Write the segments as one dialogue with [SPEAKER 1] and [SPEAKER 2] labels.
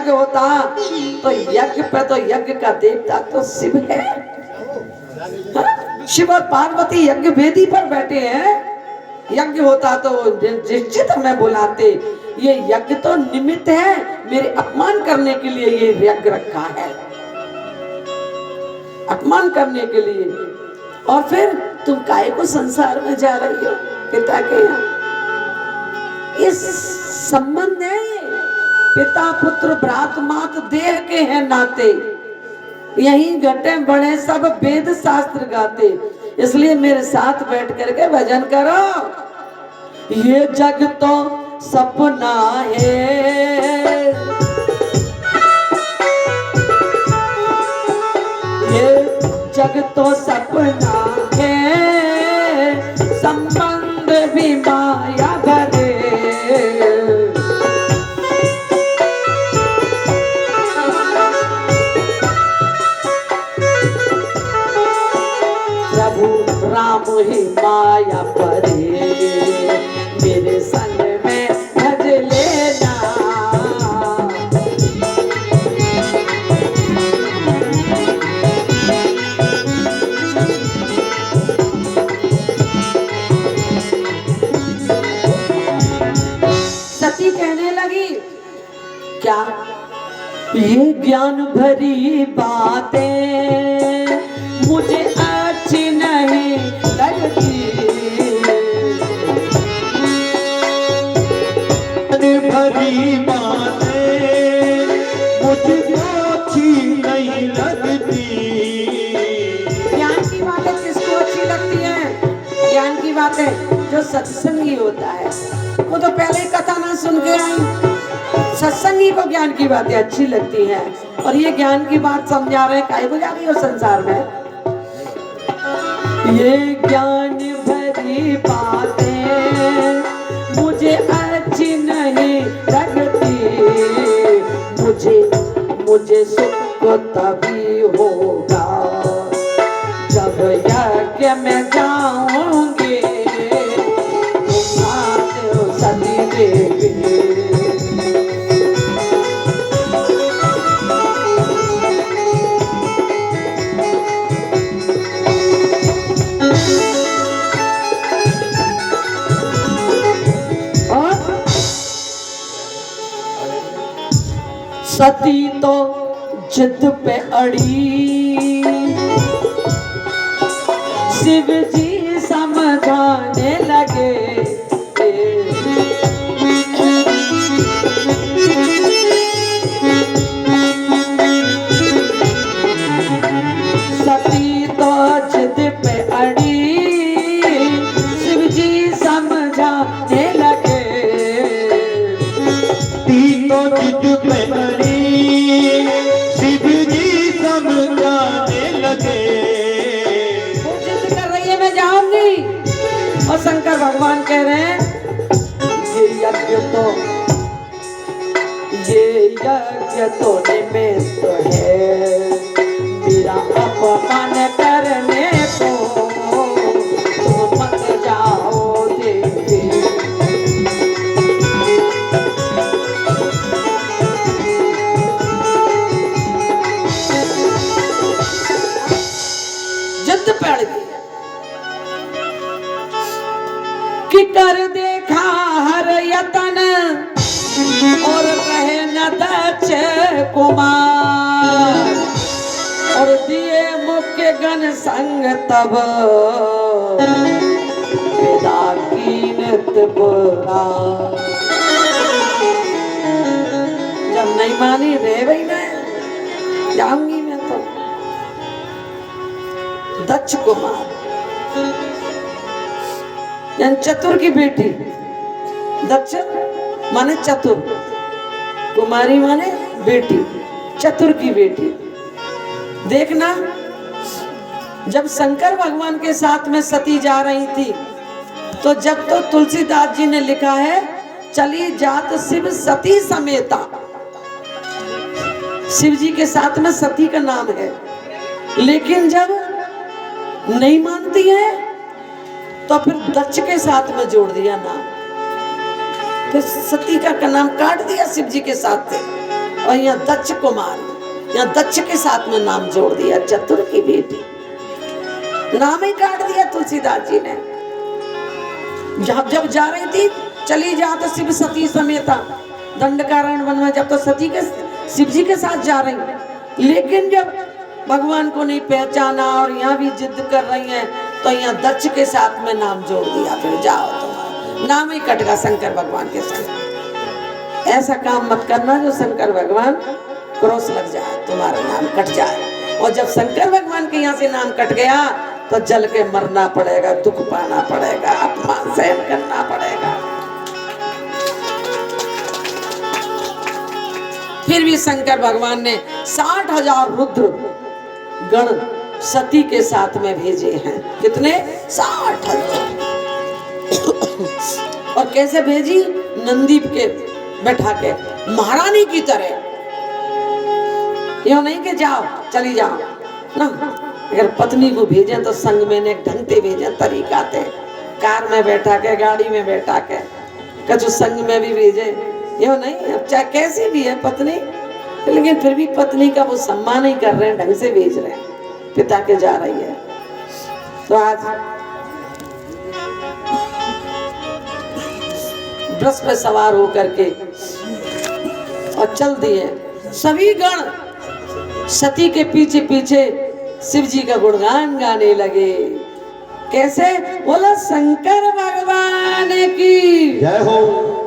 [SPEAKER 1] यज्ञ होता तो यज्ञ पे तो यज्ञ का देवता तो शिव है। हाँ? शिव और पार्वती यज्ञ वेदी पर बैठे हैं। यज्ञ होता तो निश्चित हमें बुलाते। ये यज्ञ तो निमित्त है, मेरे अपमान करने के लिए ये यज्ञ रखा है, अपमान करने के लिए। और फिर तुम काहे को संसार में जा रही हो पिता के यहाँ? इस संबंध है, पिता पुत्र भ्रात मात देह के हैं नाते, यही घटे बड़े सब वेद शास्त्र गाते। इसलिए मेरे साथ बैठ करके भजन करो। ये जग तो सपना है, ये जग तो सपना है, संबंध भी माया भरे। राम ही माया परे, मेरे संग में भज लेना। सती कहने लगी, क्या ये ज्ञान भरी बातें मुझे अच्छी नहीं लगती।
[SPEAKER 2] भरी बातें मुझे अच्छी नहीं लगती।
[SPEAKER 1] ज्ञान की बातें किसको अच्छी लगती हैं? ज्ञान की बातें जो सत्संगी होता है वो तो पहले कथा ना सुन के आई। सत्संगी को ज्ञान की बातें अच्छी लगती हैं। और ये ज्ञान की बात समझा रहे हैं, काहे को जा रही हो संसार में? ये ज्ञान भरी बातें मुझे अच्छी नहीं लगती। मुझे सुख तभी होगा जब यज्ञ में जाऊंगी सती देवी। सती तो जिद पे अड़ी, शिव जी समझाने लगे। सती तो जिद पे अड़ी, शिव जी समझाने लगे।
[SPEAKER 2] सती तो जिद पे अड़ी, शिव जी समझाने लगे।
[SPEAKER 1] वो जिद कर रही है मैं जाऊंगी, और शंकर भगवान कह रहे हैं ये यज्ञ तो निमित्त है, मेरा अपमान करने को तुम मत जाओ देवी। जिद पड़ गई कि कर देखा हर यतन और कहे न दक्ष कुमार, और दिए मुख्य गण संग तब विदा कीनत बुरा। जब नहीं मानी रे भाई मैं जाऊंगी मैं तो। दक्ष कुमार चतुर की बेटी, दक्ष माने चतुर, कुमारी माने बेटी, चतुर की बेटी। देखना जब शंकर भगवान के साथ में सती जा रही थी तो जब तो तुलसीदास जी ने लिखा है चली जात शिव सती समेता, शिव जी के साथ में सती का नाम है। लेकिन जब नहीं मानती है तो फिर दक्ष के साथ में जोड़ दिया नाम, फिर सती का नाम काट दिया शिव जी के साथ से और यहाँ दक्ष कुमार, यहाँ दक्ष के साथ में नाम जोड़ दिया, चतुर की बेटी। नाम ही काट दिया तुलसीदास जी ने। जब जा रही थी, चली जा तो शिव सती समेता दंडकारण्य वन में, जब तो सती के शिव जी के साथ जा रही, लेकिन जब भगवान को नहीं पहचाना और यहाँ भी जिद कर रही है, तो यहाँ दक्ष के साथ में नाम जोड़ दिया। फिर जाओ, तुम्हारा नाम ही कट गया शंकर भगवान के साथ। ऐसा काम मत करना जो शंकर भगवान क्रोध लग जाए, तुम्हारा नाम कट जाए। और जब शंकर भगवान के यहाँ से नाम कट गया तो जल के मरना पड़ेगा, दुख पाना पड़ेगा, अपमान सहन करना पड़ेगा। फिर भी शंकर भगवान ने 60,000 रुद्र गण सती के साथ में भेजे हैं। कितने? 60,000। और कैसे भेजी? नंदीप के बैठा के, महारानी की तरह। यो नहीं कि जाओ, चली जाओ ना। अगर पत्नी को भेजे तो संग में एक ढंग से भेजे, तरीका थे। कार में बैठा के, गाड़ी में बैठा के, कछु संग में भी भेजे, यो नहीं। अब चाहे कैसी भी है पत्नी, लेकिन फिर भी पत्नी का वो सम्मान ही कर रहे हैं, ढंग से भेज रहे हैं। पिता के जा रही है तो आज बस पे सवार होकर के और चल दिए। सभी गण सती के पीछे पीछे शिव जी का गुणगान गाने लगे। कैसे? बोलो शंकर भगवान की
[SPEAKER 2] जय हो,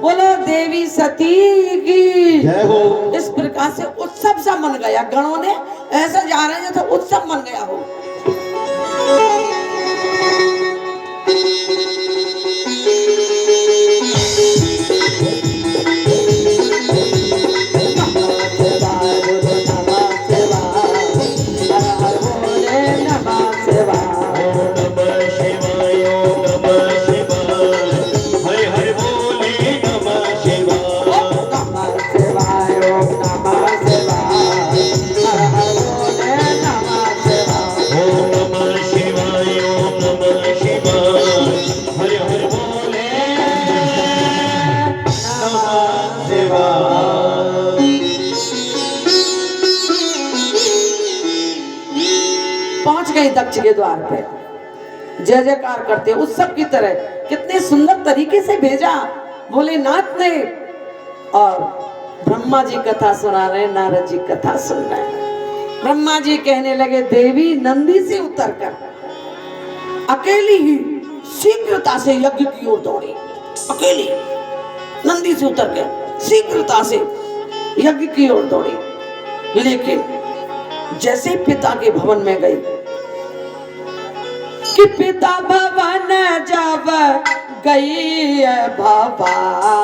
[SPEAKER 1] बोलो देवी सती की
[SPEAKER 2] जय हो।
[SPEAKER 1] इस प्रकार से उत्सव सा मन गया। गणों ने ऐसा जा रहे हैं जैसे उत्सव मन गया हो। दक्ष के द्वार पे जय जयकार करते उत्सव की तरह। कितने सुंदर तरीके से भेजा भोलेनाथ ने। और ब्रह्मा जी कथा सुना रहे, नारद जी कथा सुन रहे हैं। ब्रह्मा जी कहने लगे, देवी नंदी से उतरकर अकेली ही शीघ्रता से यज्ञ की ओर दौड़ी। अकेली नंदी से उतर के शीघ्रता से यज्ञ की ओर दौड़ी। लेकिन जैसे पिता के भवन में गई कि पिता भवन जब गई भवानी,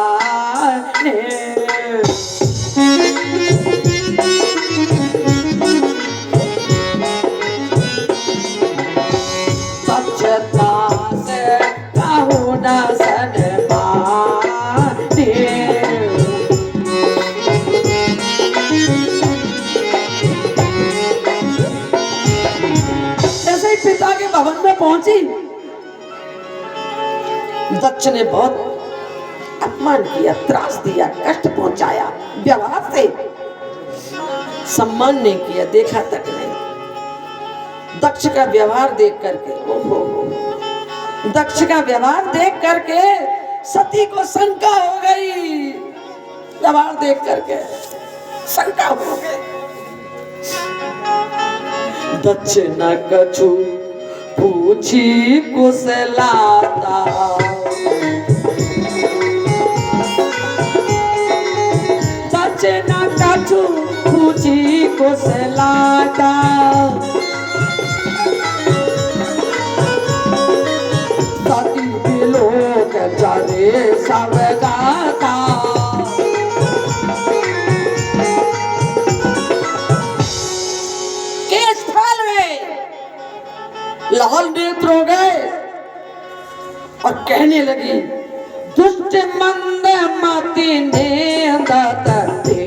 [SPEAKER 1] स्वच्छता से कहूँ न सनमानी। जैसे ही पिता के भवन में पहुंची, दक्ष ने बहुत अपमान किया, त्रास दिया, कष्ट पहुंचाया, व्यवहार से सम्मान नहीं किया, देखा तक नहीं। दक्ष का व्यवहार देख करके, ओहो, दक्ष का व्यवहार देख करके सती को शंका हो गई। व्यवहार देख करके शंका हो गई। दक्ष न कछु पूछी कुशलाता, दक्ष न कछु पूछी कुशलाता, सती बिलोक चले सब गाता। लाल नेत्र हो गए और कहने लगी, दुष्ट मंद मति ने दत्ते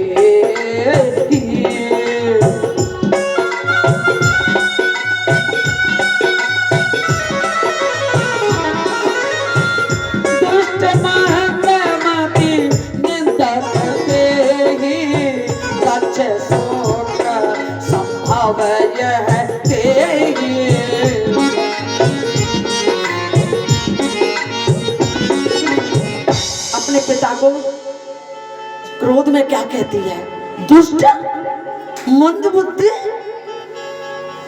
[SPEAKER 1] दुष्ट मंद मति ने दत्ते भाव यह तेरी। अपने पिता को क्रोध में क्या कहती है? दुष्ट, मंद बुद्धि,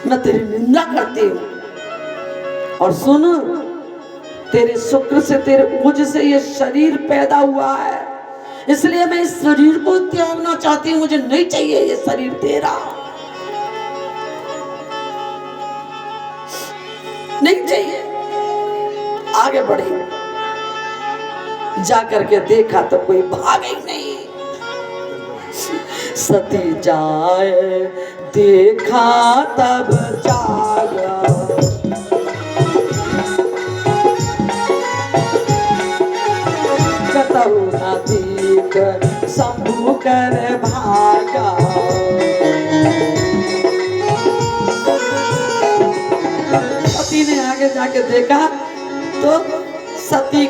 [SPEAKER 1] मैं तेरी निंदा करती हूँ। और सुन, तेरे शुक्र से, तेरे मुझ से ये शरीर पैदा हुआ है, इसलिए मैं इस शरीर को त्यागना चाहती हूँ। मुझे नहीं चाहिए ये शरीर तेरा, नहीं चाहिए। आगे बढ़ी, जा करके देखा तो कोई भाग ही नहीं। सती जाए देखा तब जागा, कतहु न दीक शंभु कर भागा। सती ने आगे जाके देखा तो सती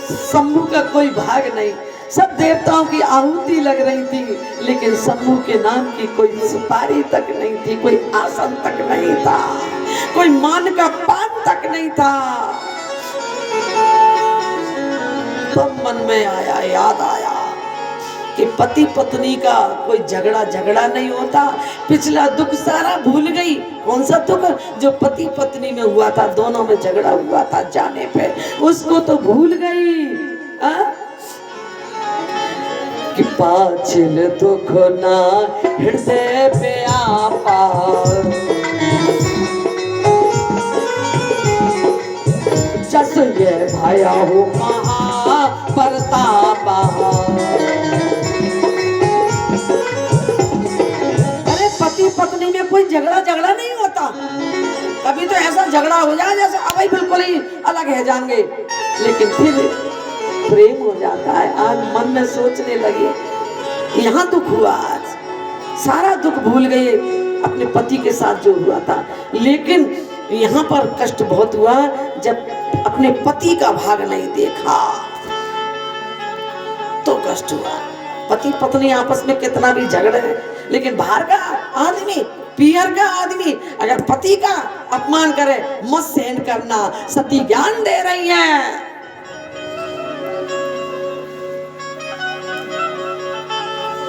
[SPEAKER 1] शंभु का कोई भाग नहीं। सब देवताओं की आहुति लग रही थी, लेकिन शंभु के नाम की कोई सुपारी तक नहीं थी, कोई आसन तक नहीं था, कोई मान का पान तक नहीं था। तो मन में आया, याद आया कि पति पत्नी का कोई झगड़ा नहीं होता। पिछला दुख सारा भूल गई। कौन सा दुख? जो पति पत्नी में हुआ था, दोनों में झगड़ा हुआ था जाने पे, उसको तो भूल गई। कि पाछिल दुख ना हृदय पे आपा, जस ये भाया हो महा परतापा। अरे पति पत्नी में कोई झगड़ा नहीं होता। कभी तो ऐसा झगड़ा हो जाए जैसे अब बिल्कुल ही अलग है जाएंगे, लेकिन फिर प्रेम हो जाता है। आज मन में सोचने लगे, यहाँ दुख हुआ, आज सारा दुख भूल गए अपने पति के साथ जो हुआ था, लेकिन यहाँ पर कष्ट बहुत हुआ जब अपने पति का भाग नहीं देखा तो कष्ट हुआ। पति पत्नी आपस में कितना भी झगड़े, लेकिन बाहर का आदमी, पियर का आदमी अगर पति का अपमान करे, मत सहन करना। सती ज्ञान दे रही है।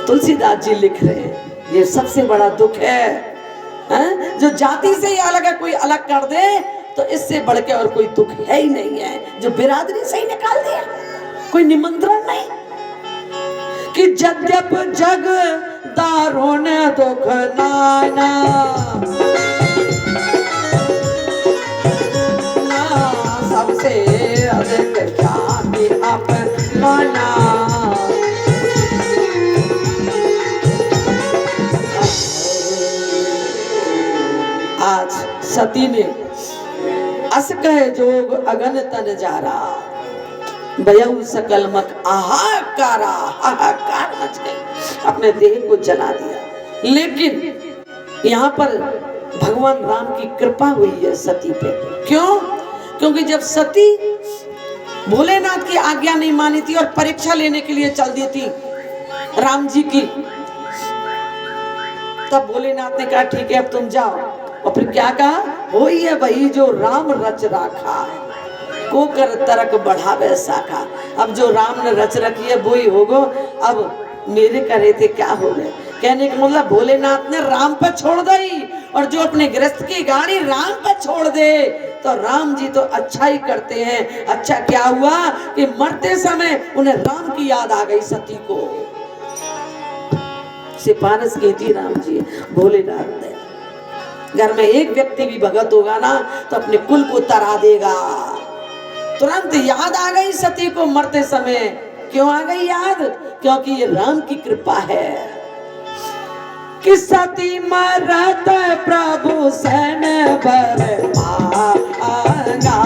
[SPEAKER 1] तुलसीदास जी लिख रहे हैं, ये सबसे बड़ा दुख है, जो जाति से ही अलग है, कोई अलग कर दे तो इससे बढ़ के और कोई दुख है ही नहीं है। जो बिरादरी से ही निकाल दिया, कोई निमंत्रण नहीं। कि जद्यप जग दारुण दुख नाना, सबसे अधिक जाति अपमाना। आज सती ने अस कहे जोग अगन तन जारा, भयउ सकल मक हाहाकारा, हाहाकार मच गई, अपने देह को जला दिया। लेकिन यहाँ पर भगवान राम की कृपा हुई है सती पे। क्यों? क्योंकि जब सती भोलेनाथ की आज्ञा नहीं मानी थी और परीक्षा लेने के लिए चल दी थी राम जी की, तब भोलेनाथ ने कहा ठीक है अब तुम जाओ। और फिर क्या कहा? वही है भाई जो राम रच राखा, को कर तरक बढ़ावे शाखा। अब जो राम ने रच रखी है वही होगो। अब मेरे करे थे क्या हो गए? कहने का मतलब भोलेनाथ ने राम पे छोड़ दी, और जो अपने गृहस्थ की गाड़ी राम पे छोड़ दे तो राम जी तो अच्छा ही करते हैं। अच्छा क्या हुआ कि मरते समय उन्हें राम की याद आ गई सती को। सिफारिश की थी राम जी भोलेनाथ ने। घर में एक व्यक्ति भी भगत होगा ना तो अपने कुल को तरा देगा। तुरंत याद आ गई सती को मरते समय। क्यों आ गई याद? क्योंकि ये राम की कृपा है कि सती मरत प्रभु सन बर पागा।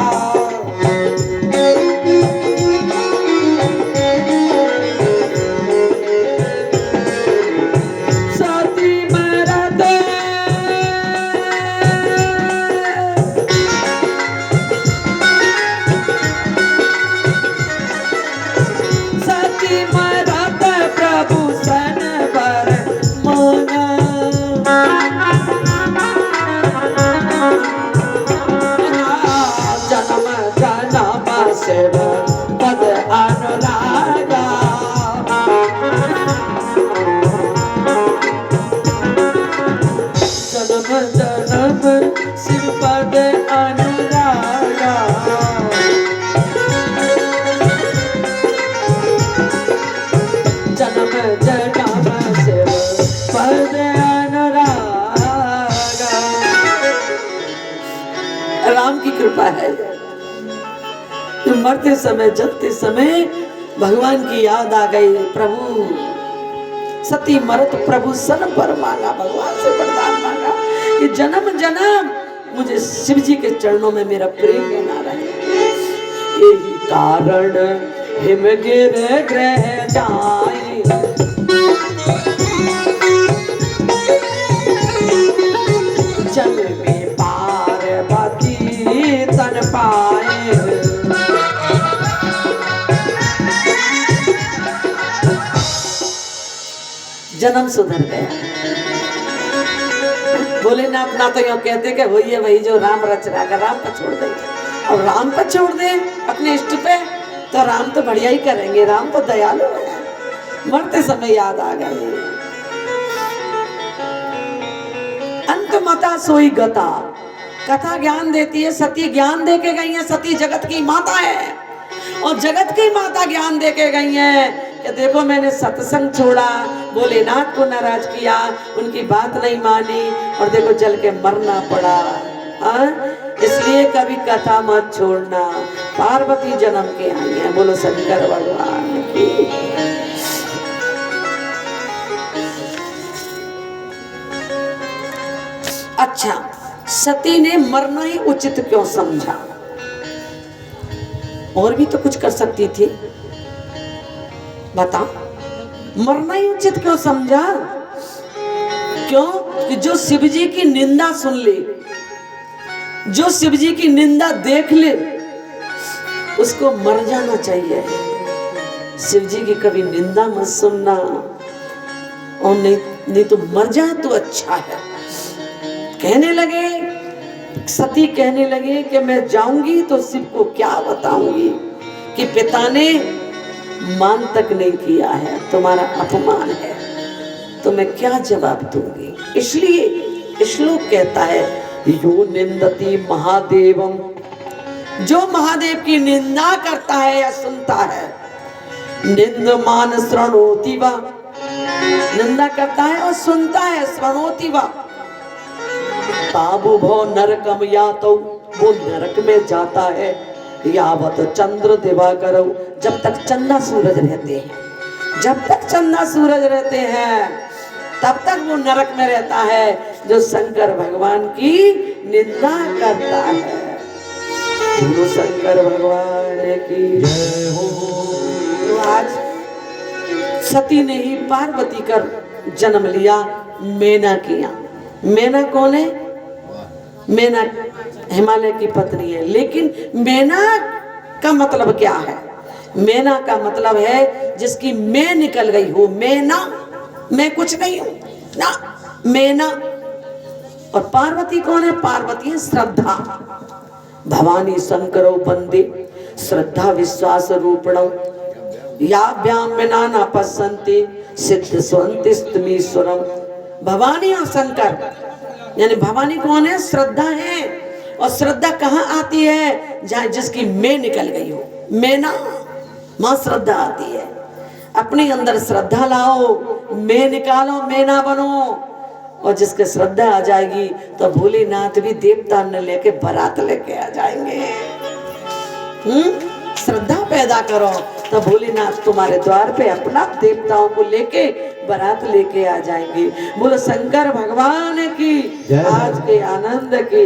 [SPEAKER 1] राम की कृपा है। मरते समय जलते समय भगवान की याद आ गई। प्रभु सती मरत प्रभु सन पर मांगा, भगवान से वरदान मांगा कि जन्म जन्म मुझे शिव जी के चरणों में मेरा प्रेम बना रहे। यही कारण हिम गिर ग्रह जाए, जल में पार्वती तन पाए। जन्म सुधर गया। भोलेनाथ ना तो यूं कहते कि वही है वही जो राम रच रहा है, राम पर छोड़ दे। और राम पर छोड़ दे अपने इष्ट पे तो राम तो बढ़िया ही करेंगे, राम तो दयालु है। मरते समय याद आ गए। अंत मता सोई गता, कथा ज्ञान देती है। सती ज्ञान दे के गई है, सती जगत की माता है और जगत की माता ज्ञान दे के गई है कि देखो मैंने सत्संग छोड़ा, भोलेनाथ को नाराज किया, उनकी बात नहीं मानी और देखो जल के मरना पड़ा। हाँ, इसलिए कभी कथा मत छोड़ना। पार्वती जन्म के आई है, बोलो शंकर भगवान की। अच्छा, सती ने मरना ही उचित क्यों समझा? और भी तो कुछ कर सकती थी, बता। मरना ही उचित क्यों समझा? क्यों? कि जो शिव जी की निंदा सुन ले, जो शिव जी की निंदा देख ले, उसको मर जाना चाहिए। शिव जी की कभी निंदा मत सुनना, और नहीं तो मर जाए तो अच्छा है। कहने लगे, सती कहने लगे कि मैं जाऊंगी तो शिव को क्या बताऊंगी कि पिता ने मान तक नहीं किया है, तुम्हारा अपमान है, तो मैं क्या जवाब दूंगी। इसलिए श्लोक कहता है, यो निंदति महादेवम, जो महादेव की निंदा करता है या सुनता है, निंदमान श्रणोति वा, निंदा करता है और सुनता है, श्रणोति वा, ताबु भो नरकम यातो, वो नरक में जाता है। यावत चंद्र दिवाकर, जब तक चंदा सूरज रहते हैं, जब तक चंदा सूरज रहते हैं तब तक वो नरक में रहता है, जो शंकर भगवान की निंदा करता है। गुरु शंकर भगवान की जय हो। तो आज सती ने ही पार्वती कर जन्म लिया, मेना किया। मेना कौन है? मेना हिमालय की पत्नी है। लेकिन मेना का मतलब क्या है? मेना का मतलब है जिसकी मैं निकल गई हो। मेना, मैं कुछ नहीं हूं ना, मेना। और पार्वती कौन है? पार्वती है श्रद्धा। भवानी शंकरो वंदे श्रद्धा विश्वास रूपणौ, याभ्याम विना न पश्यन्ति सिद्ध स्वंति स्तमीश्वरम। भवानी और शंकर, यानी भवानी कौन है? श्रद्धा है। और श्रद्धा कहाँ आती है? जहाँ जिसकी मैं निकल गई हो, मेना, मां श्रद्धा आती है। अपने अंदर श्रद्धा लाओ, मैं निकालो, मेना बनो। और जिसके श्रद्धा आ जाएगी तो भोलेनाथ भी देवता न लेके बारात लेके आ जाएंगे। श्रद्धा पैदा करो तो भोलेनाथ तुम्हारे द्वार पे अपना देवताओं को लेके बारात लेके आ जाएंगे। बोलो शंकर भगवान की, आज के आनंद की।